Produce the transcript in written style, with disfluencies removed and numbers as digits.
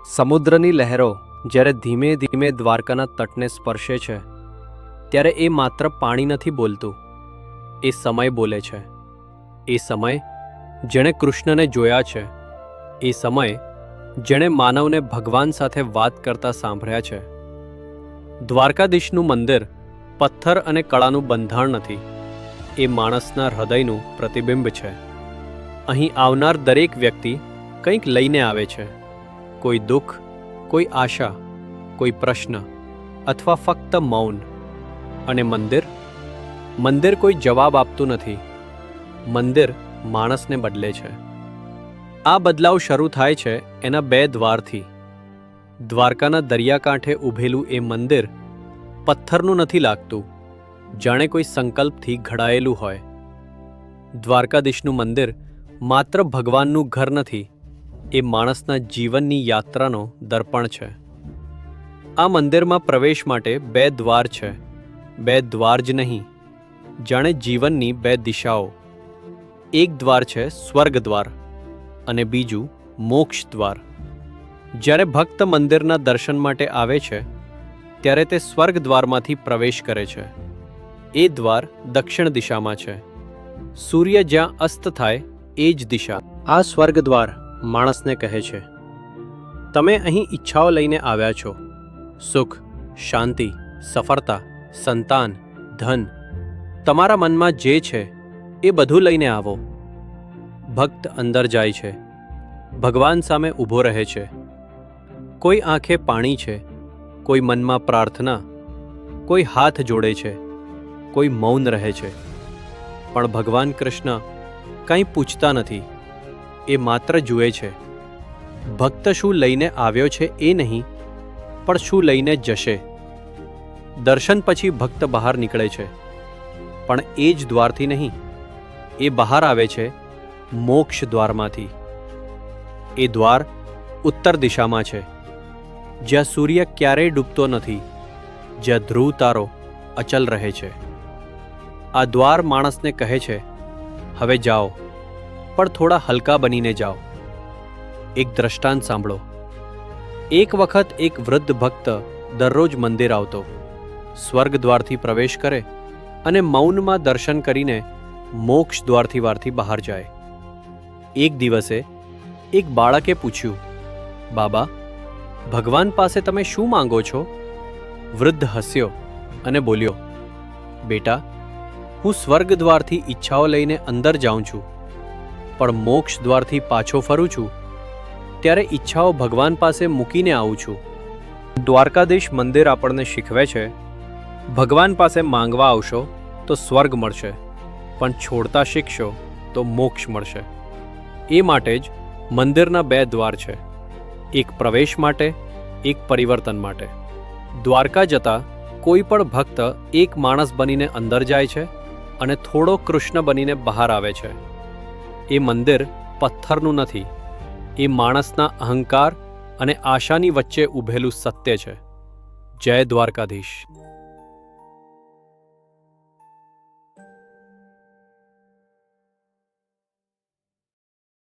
સમુદ્રની લહેરો જ્યારે ધીમે ધીમે દ્વારકાના તટને સ્પર્શે છે ત્યારે એ માત્ર પાણી નથી બોલતું, એ સમય બોલે છે. એ સમય જેણે કૃષ્ણને જોયા છે, એ સમય જેણે માનવને ભગવાન સાથે વાત કરતા સાંભળ્યા છે. દ્વારકાધીશનું મંદિર પથ્થર અને કળાનું બંધાણ નથી, એ માણસના હૃદયનું પ્રતિબિંબ છે. અહીં આવનાર દરેક વ્યક્તિ કંઈક લઈને આવે છે, કોઈ દુઃખ, કોઈ આશા, કોઈ પ્રશ્ન અથવા ફક્ત મૌન. અને મંદિર કોઈ જવાબ આપતું નથી, મંદિર માણસને બદલે છે. આ બદલાવ શરૂ થાય છે એના બે દ્વારથી. દ્વારકાના દરિયાકાંઠે ઊભેલું એ મંદિર પથ્થરનું નથી લાગતું, જાણે કોઈ સંકલ્પથી ઘડાયેલું હોય. દ્વારકાધીશનું મંદિર માત્ર ભગવાનનું ઘર નથી, એ માણસના જીવનની યાત્રાનો દર્પણ છે. આ મંદિરમાં પ્રવેશ માટે બે દ્વાર છે, બે દ્વાર જ નહીં, જાણે જીવનની બે દિશાઓ. એક દ્વાર છે સ્વર્ગ દ્વાર અને બીજું મોક્ષ દ્વાર. જ્યારે ભક્ત મંદિરના દર્શન માટે આવે છે ત્યારે તે સ્વર્ગ દ્વારમાંથી પ્રવેશ કરે છે. એ દ્વાર દક્ષિણ દિશામાં છે, સૂર્ય જ્યાં અસ્ત થાય એ જ દિશા. આ સ્વર્ગ દ્વાર માણસને કહે છે, તમે અહીં ઈચ્છાઓ લઈને આવ્યા છો, સુખ, શાંતિ, સફળતા, સંતાન, ધન. તમારા મનમાં જે છે એ બધું લઈને આવો. ભક્ત અંદર જાય છે, ભગવાન સામે ઊભો રહે છે. કોઈ આંખે પાણી છે, કોઈ મનમાં પ્રાર્થના, કોઈ હાથ જોડે છે, કોઈ મૌન રહે છે. પણ ભગવાન કૃષ્ણ કંઈ પૂછતા નથી, એ માત્ર જુએ છે. ભક્ત શું લઈને આવ્યો છે એ નહીં, પણ શું લઈને જશે. દર્શન પછી ભક્ત બહાર નીકળે છે, પણ એ જ દ્વારથી નહીં, એ બહાર આવે છે મોક્ષ દ્વારમાંથી. એ દ્વાર ઉત્તર દિશામાં છે, જ્યાં સૂર્ય ક્યારેય ડૂબતો નથી, જ્યાં ધ્રુવ તારો અચલ રહે છે. આ દ્વાર માણસને કહે છે, હવે જાઓ, પણ થોડા હલકા બનીને જાઓ. એક દ્રષ્ટાંત સાંભળો. એક વખત એક વૃદ્ધ ભક્ત દરરોજ મંદિર આવતો, સ્વર્ગ દ્વારથી પ્રવેશ કરે અને મૌનમાં દર્શન કરીને મોક્ષ દ્વારથી વારથી બહાર જાય. એક દિવસે એક બાળકે પૂછ્યું, બાબા, ભગવાન પાસે તમે શું માંગો છો? વૃદ્ધ હસ્યો અને બોલ્યો, બેટા, હું સ્વર્ગ દ્વારથી ઈચ્છાઓ લઈને અંદર જાઉં છું, પણ મોક્ષ દ્વારથી પાછો ફરું છું ત્યારે ઈચ્છાઓ ભગવાન પાસે મૂકીને આવું છું. દ્વારકાધીશ મંદિર આપણને શીખવે છે, ભગવાન પાસે માંગવા આવશો તો સ્વર્ગ મળશે, પણ છોડતા શીખશો તો મોક્ષ મળશે. એ માટે જ મંદિરના બે દ્વાર છે, એક પ્રવેશ માટે, એક પરિવર્તન માટે. દ્વારકા જતા કોઈ પણ ભક્ત એક માણસ બનીને અંદર જાય છે અને થોડો કૃષ્ણ બનીને બહાર આવે છે. એ મંદિર પથ્થરનું નથી, એ માણસના અહંકાર અને આશાની વચ્ચે ઊભેલું સત્ય છે. જય દ્વારકાધીશ.